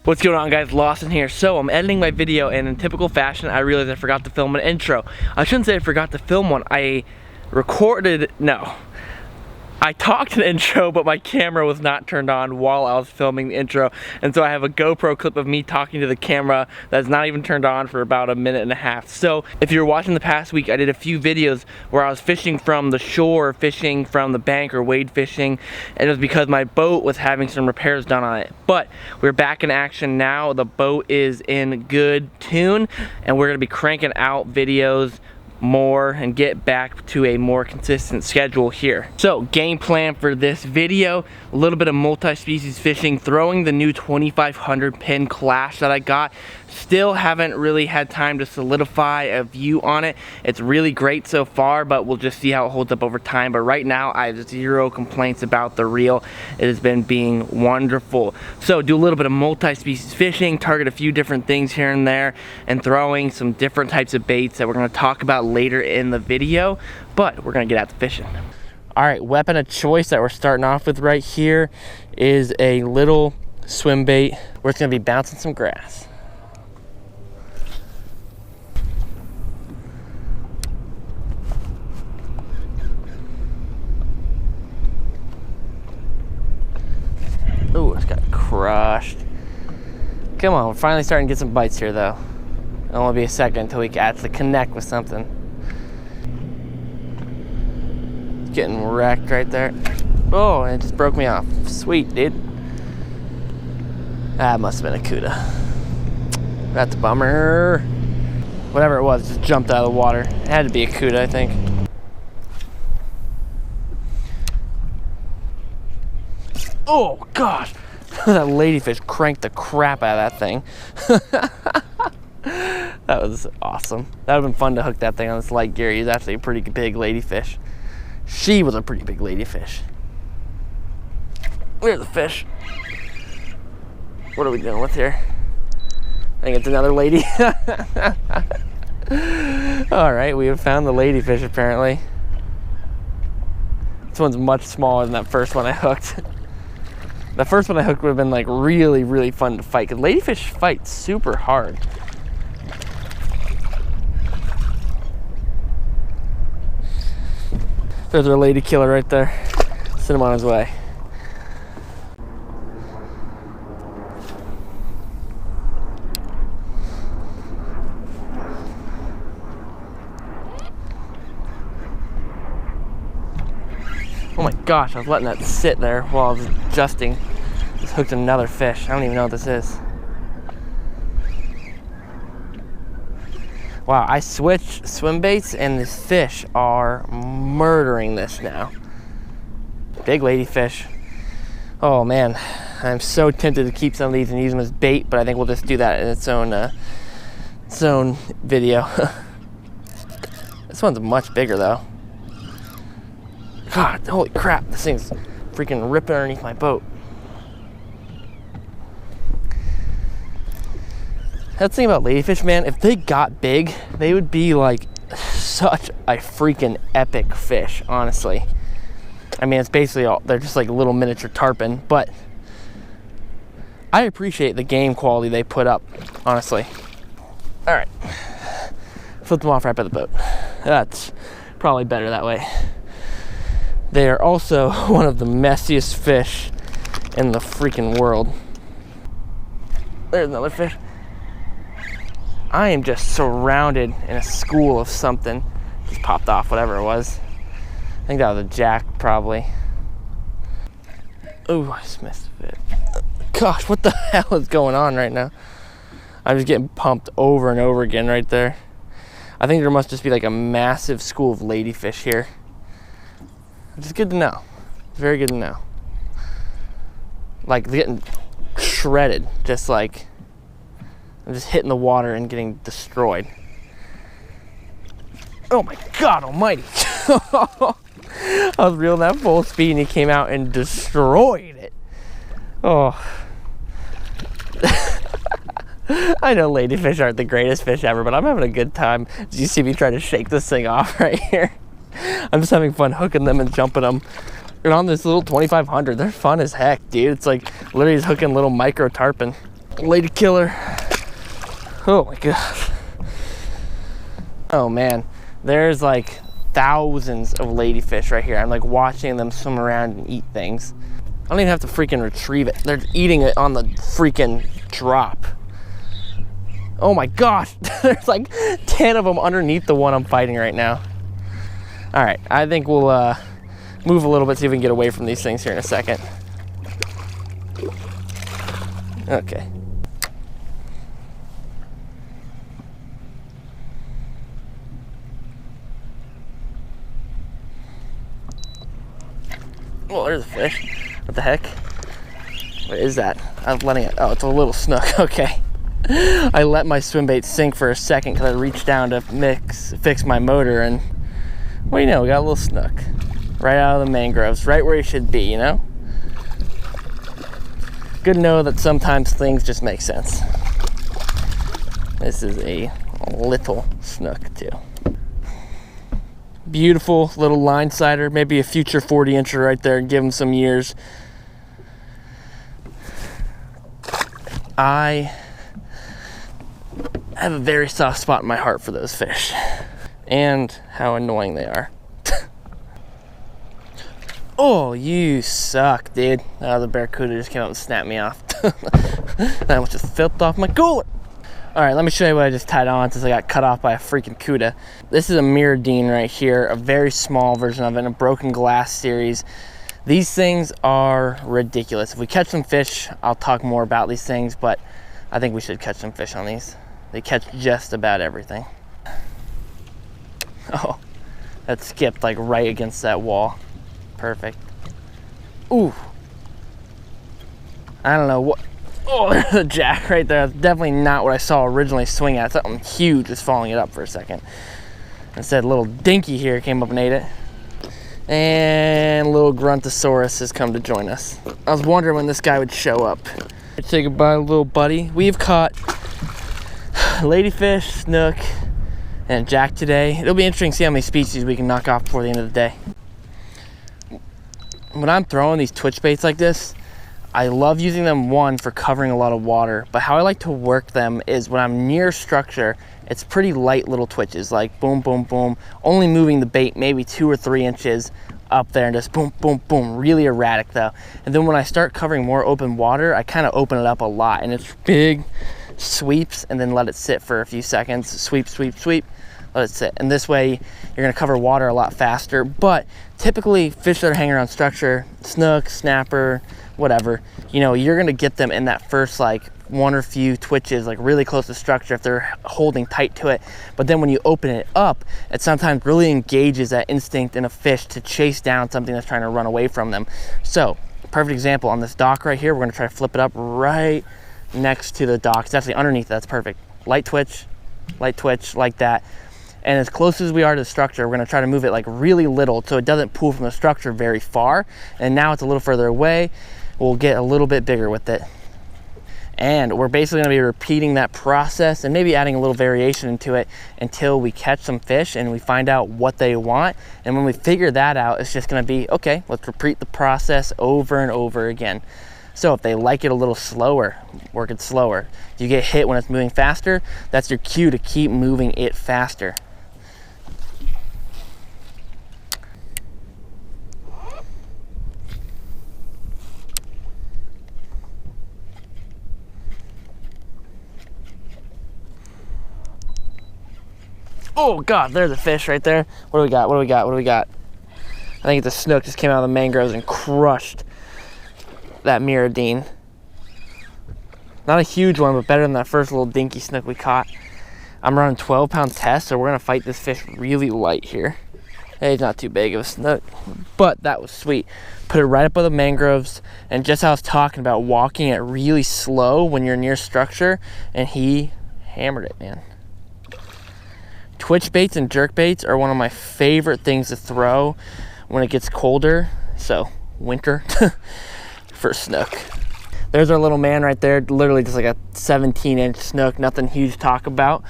What's going on, guys? Lawson here. So I'm editing my video, and in typical fashion I realized I forgot to film an intro. I shouldn't say I forgot to film one. I talked an intro, but my camera was not turned on while I was filming the intro, and so I have a GoPro clip of me talking to the camera that's not even turned on for about a minute and a half. So if you were watching the past week, I did a few videos where I was fishing from the shore, fishing from the bank, or wade fishing, and it was because my boat was having some repairs done on it. But we're back in action now. The boat is in good tune, and we're gonna be cranking out videos more and get back to a more consistent schedule here. So game plan for this video, a little bit of multi-species fishing, throwing the new 2500 pin clash that I got. Still haven't really had time to solidify a view on it. It's really great so far, but we'll just see how it holds up over time. But right now I have zero complaints about the reel. It has been being wonderful. So do a little bit of multi-species fishing, target a few different things here and there, and throwing some different types of baits that we're going to talk about later in the video, but we're gonna get out to fishing. All right, weapon of choice that we're starting off with right here is a little swim bait. We're just gonna be bouncing some grass. Ooh, it's got crushed. Come on, we're finally starting to get some bites here though. It'll only be a second until we can actually connect with something. Getting wrecked right there. Oh, and it just broke me off. Sweet, dude. That must have been a cuda. That's a bummer. Whatever it was, just jumped out of the water. It had to be a cuda, I think. Oh gosh, that ladyfish cranked the crap out of that thing. That was awesome. That would have been fun to hook that thing on this light gear. He's actually a pretty big ladyfish. She was a pretty big ladyfish. There's the fish. What are we dealing with here? I think it's another lady. All right, we have found the ladyfish apparently. This one's much smaller than that first one I hooked. The first one I hooked would have been like really, really fun to fight, because ladyfish fight super hard. There's our lady killer right there. Send him on his way. Oh my gosh, I was letting that sit there while I was adjusting. Just hooked another fish. I don't even know what this is. Wow, I switched swim baits and these fish are murdering this now. Big ladyfish. Oh man, I'm so tempted to keep some of these and use them as bait, but I think we'll just do that in its own video. This one's much bigger though. God, holy crap, this thing's freaking ripping underneath my boat. That's the thing about ladyfish, man. If they got big, they would be like such a freaking epic fish, honestly. I mean, it's basically all, they're just like little miniature tarpon, but I appreciate the game quality they put up, honestly. All right, flip them off right by the boat. That's probably better that way. They are also one of the messiest fish in the freaking world. There's another fish. I am just surrounded in a school of something. Just popped off, whatever it was. I think that was a jack, probably. Oh, I just missed it. Gosh, what the hell is going on right now? I'm just getting pumped over and over again right there. I think there must just be like a massive school of ladyfish here. Which is good to know. Very good to know. Like getting shredded, just like I'm just hitting the water and getting destroyed. Oh my God almighty. I was reeling that full speed and he came out and destroyed it. Oh. I know ladyfish aren't the greatest fish ever, but I'm having a good time. Did you see me try to shake this thing off right here? I'm just having fun hooking them and jumping them. And on this little 2500, they're fun as heck, dude. It's like literally just hooking little micro tarpon. Lady killer. Oh my god. Oh man, there's like thousands of ladyfish right here. I'm like watching them swim around and eat things. I don't even have to freaking retrieve it. They're eating it on the freaking drop. Oh my gosh, there's like 10 of them underneath the one I'm fighting right now. All right, I think we'll move a little bit, see if we can get away from these things here in a second. Okay. Oh, there's a fish. What the heck? What is that? I'm letting it, oh, it's a little snook, okay. I let my swim bait sink for a second because I reached down to fix my motor, and what do you know, we got a little snook. Right out of the mangroves, right where he should be, you know? Good to know that sometimes things just make sense. This is a little snook too. Beautiful little line sider, maybe a future 40-incher right there, give him some years. I have a very soft spot in my heart for those fish and how annoying they are. Oh, you suck, dude. Oh, the barracuda just came up and snapped me off. That almost just flipped off my cooler. All right, let me show you what I just tied on since I got cut off by a freaking cuda. This is a Mirrodine right here, a very small version of it in a broken glass series. These things are ridiculous. If we catch some fish, I'll talk more about these things, but I think we should catch some fish on these. They catch just about everything. Oh, that skipped like right against that wall. Perfect. Ooh. I don't know what. Oh, there's a jack right there. That's definitely not what I saw originally swing at. Something huge was following it up for a second. Instead, little dinky here came up and ate it. And little Gruntosaurus has come to join us. I was wondering when this guy would show up. Say goodbye, little buddy. We've caught ladyfish, snook, and jack today. It'll be interesting to see how many species we can knock off before the end of the day. When I'm throwing these twitch baits like this, I love using them, one, for covering a lot of water, but how I like to work them is when I'm near structure, it's pretty light little twitches, like boom, boom, boom, only moving the bait maybe 2 or 3 inches up there and just boom, boom, boom, really erratic though. And then when I start covering more open water, I kind of open it up a lot, and it's big sweeps and then let it sit for a few seconds, sweep, sweep, sweep, let it sit. And this way you're gonna cover water a lot faster. But typically fish that are hanging around structure, snook, snapper, whatever, you know, you're gonna get them in that first like 1 or few twitches, like really close to structure if they're holding tight to it. But then when you open it up, it sometimes really engages that instinct in a fish to chase down something that's trying to run away from them. So perfect example on this dock right here, we're gonna try to flip it up right next to the dock. It's actually underneath, that's perfect. Light twitch like that. And as close as we are to the structure, we're gonna try to move it like really little so it doesn't pull from the structure very far. And now it's a little further away, we'll get a little bit bigger with it. And we're basically gonna be repeating that process and maybe adding a little variation into it until we catch some fish and we find out what they want. And when we figure that out, it's just gonna be, okay, let's repeat the process over and over again. So if they like it a little slower, work it slower. If you get hit when it's moving faster, that's your cue to keep moving it faster. Oh God, there's a fish right there. What do we got? What do we got? What do we got? I think it's a snook, just came out of the mangroves and crushed that Mirrodine. Not a huge one, but better than that first little dinky snook we caught. I'm running 12-pound test, so we're gonna fight this fish really light here. Hey, he's not too big of a snook, but that was sweet. Put it right up by the mangroves, and just how I was talking about walking it really slow when you're near structure, and he hammered it, man. Twitch baits and jerk baits are one of my favorite things to throw when it gets colder, so winter, for snook. There's our little man right there, literally just like a 17-inch snook, nothing huge to talk about.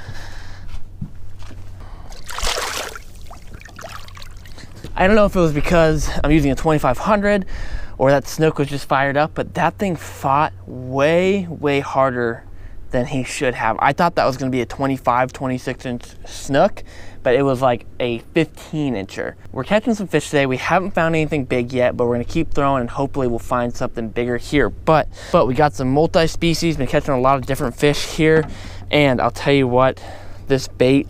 I don't know if it was because I'm using a 2500 or that snook was just fired up, but that thing fought way, way harder than he should have. I thought that was gonna be a 25, 26 inch snook, but it was like a 15 incher. We're catching some fish today. We haven't found anything big yet, but we're gonna keep throwing and hopefully we'll find something bigger here. But we got some multi-species, been catching a lot of different fish here. And I'll tell you what, this bait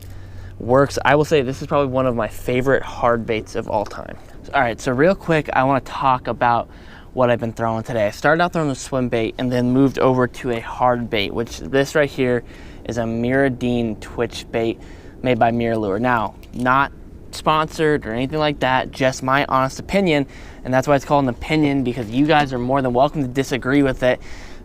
works. I will say this is probably one of my favorite hard baits of all time. All right, so real quick, I wanna talk about what I've been throwing today. I started out throwing the swim bait and then moved over to a hard bait, which this right here is a Miradine twitch bait made by MiraLure. Now, not sponsored or anything like that, just my honest opinion, and that's why it's called an opinion, because you guys are more than welcome to disagree with it.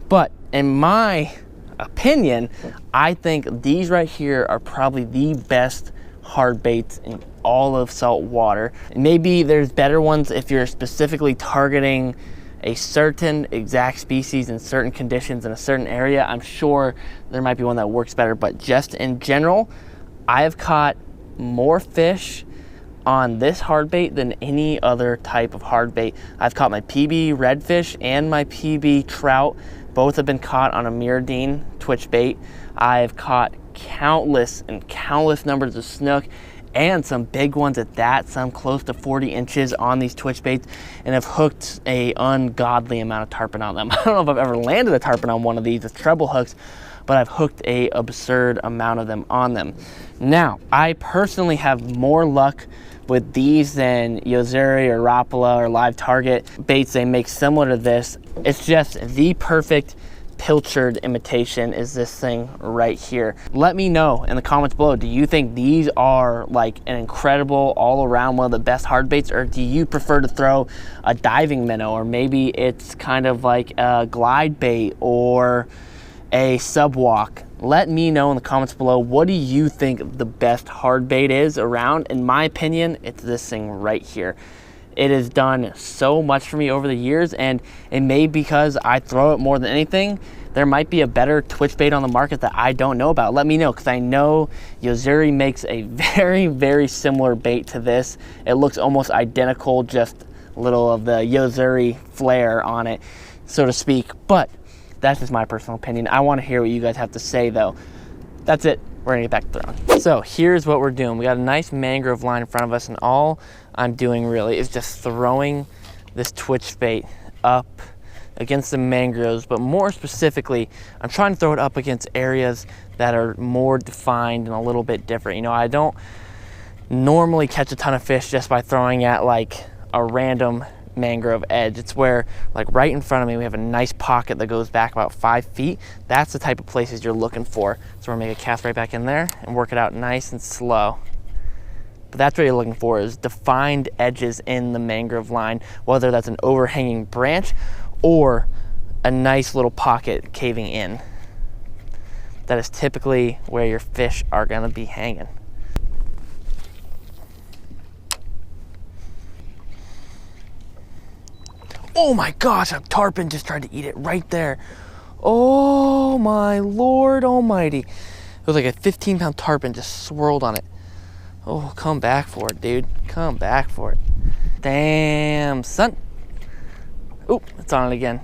But in my opinion, I think these right here are probably the best hard baits in all of saltwater. Maybe there's better ones if you're specifically targeting a certain exact species in certain conditions in a certain area. I'm sure there might be one that works better, but just in general, I have caught more fish on this hard bait than any other type of hard bait. I've caught my PB redfish and my PB trout. Both have been caught on a Miradine twitch bait. I've caught countless and countless numbers of snook and some big ones at that, some close to 40 inches on these twitch baits, and have hooked a ungodly amount of tarpon on them. I don't know if I've ever landed a tarpon on one of these with treble hooks, but I've hooked a absurd amount of them on them. Now, I personally have more luck with these than Yo-Zuri or Rapala or Live Target baits they make similar to this. It's just the perfect pilchard imitation is this thing right here. Let me know in the comments below, do you think these are like an incredible all around one of the best hard baits, or do you prefer to throw a diving minnow, or maybe it's kind of like a glide bait or a subwalk? Let me know in the comments below, what do you think the best hard bait is around? In my opinion, it's this thing right here. It has done so much for me over the years, and it may be because I throw it more than anything. There might be a better twitch bait on the market that I don't know about. Let me know, because I know Yo-Zuri makes a very, very similar bait to this. It looks almost identical, just a little of the Yo-Zuri flair on it, so to speak. But that's just my personal opinion. I want to hear what you guys have to say, though. That's it. We're gonna get back to throwing. So here's what we're doing. We got a nice mangrove line in front of us, and all I'm doing really is just throwing this twitch bait up against the mangroves, but more specifically, I'm trying to throw it up against areas that are more defined and a little bit different. You know, I don't normally catch a ton of fish just by throwing at like a random mangrove edge. It's where, like right in front of me, we have a nice pocket that goes back about 5 feet. That's the type of places you're looking for. So we're gonna make a cast right back in there and work it out nice and slow. But that's what you're looking for, is defined edges in the mangrove line, whether that's an overhanging branch or a nice little pocket caving in. That is typically where your fish are gonna be hanging. Oh my gosh, a tarpon just tried to eat it right there. Oh my Lord almighty. It was like a 15-pound tarpon just swirled on it. Oh, come back for it, dude. Come back for it. Damn, son. Oh, it's on it again.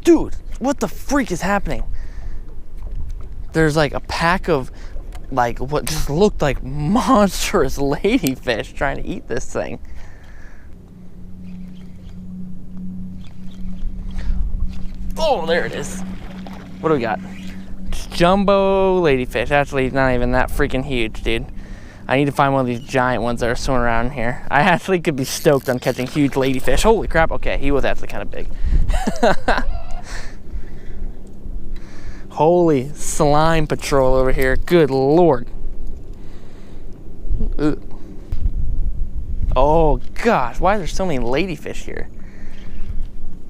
Dude, what the freak is happening? There's like a pack of like what just looked like monstrous ladyfish trying to eat this thing. Oh, there it is. What do we got? Just jumbo ladyfish. Actually, not even that freaking huge, dude. I need to find one of these giant ones that are swimming around here. I actually could be stoked on catching huge ladyfish. Holy crap. Okay, he was actually kind of big. Holy slime patrol over here. Good Lord. Ooh. Oh, gosh. Why are there so many ladyfish here?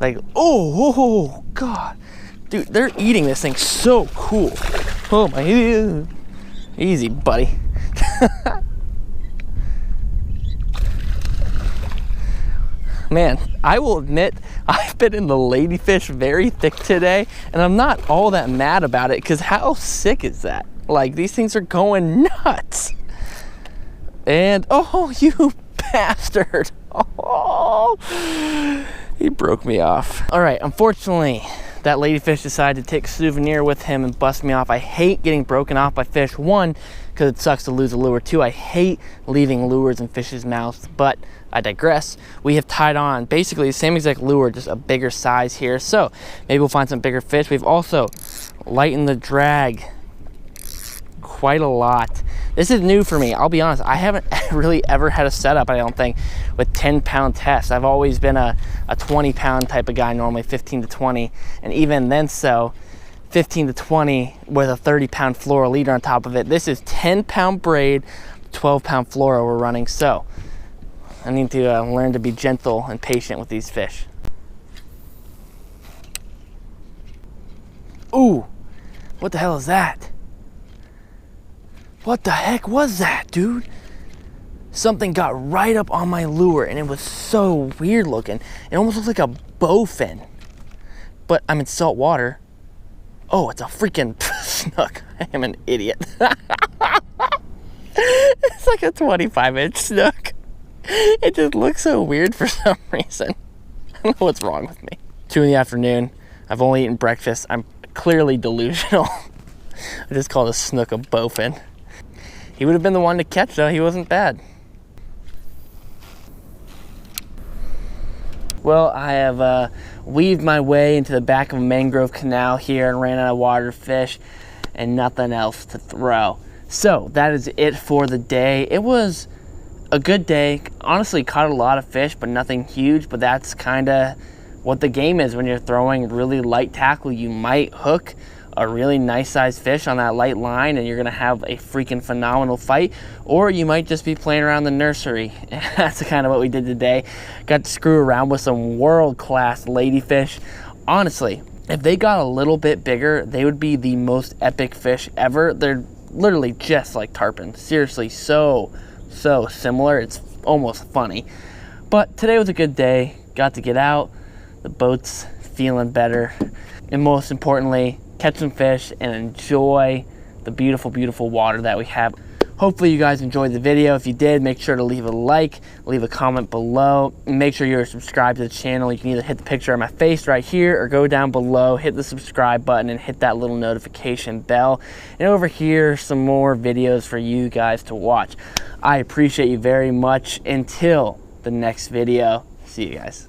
Like, oh, God. Dude, they're eating this thing so cool. Oh, my. Easy, buddy. Man, I will admit, I've been in the ladyfish very thick today, and I'm not all that mad about it, because how sick is that? Like, these things are going nuts. And, oh, you bastard. He broke me off. All right, unfortunately, that ladyfish decided to take a souvenir with him and bust me off. I hate getting broken off by fish. One, because it sucks to lose a lure. Two, I hate leaving lures in fish's mouths, but I digress. We have tied on basically the same exact lure, just a bigger size here. So maybe we'll find some bigger fish. We've also lightened the drag quite a lot. This is new for me. I'll be honest, I haven't really ever had a setup, I don't think, with 10-pound tests. I've always been a 20-pound type of guy, normally 15 to 20. And even then so, 15 to 20 with a 30-pound fluoro leader on top of it. This is 10-pound braid, 12-pound fluoro we're running. So I need to learn to be gentle and patient with these fish. Ooh, what the hell is that? What the heck was that, dude? Something got right up on my lure and it was so weird looking. It almost looked like a bowfin, but I'm in salt water. Oh, it's a freaking snook. I am an idiot. It's like a 25-inch snook. It just looks so weird for some reason. I don't know what's wrong with me. 2 in the afternoon. I've only eaten breakfast. I'm clearly delusional. I just called a snook a bowfin. He would have been the one to catch though. He wasn't bad. Well, I have weaved my way into the back of a mangrove canal here and ran out of water to fish and nothing else to throw. So that is it for the day. It was a good day. Honestly, caught a lot of fish, but nothing huge. But that's kind of what the game is when you're throwing really light tackle. You might hook a really nice sized fish on that light line and you're gonna have a freaking phenomenal fight, or you might just be playing around the nursery. That's kind of what we did today. Got to screw around with some world-class ladyfish. Honestly, if they got a little bit bigger, they would be the most epic fish ever. They're literally just like tarpon. Seriously, so similar. It's almost funny. But today was a good day. Got to get out. The boat's feeling better. And most importantly, catch some fish and enjoy the beautiful, beautiful water that we have. Hopefully you guys enjoyed the video. If you did, make sure to leave a like, leave a comment below, and make sure you're subscribed to the channel. You can either hit the picture of my face right here or go down below, hit the subscribe button and hit that little notification bell. And over here, some more videos for you guys to watch. I appreciate you very much. Until the next video, see you guys.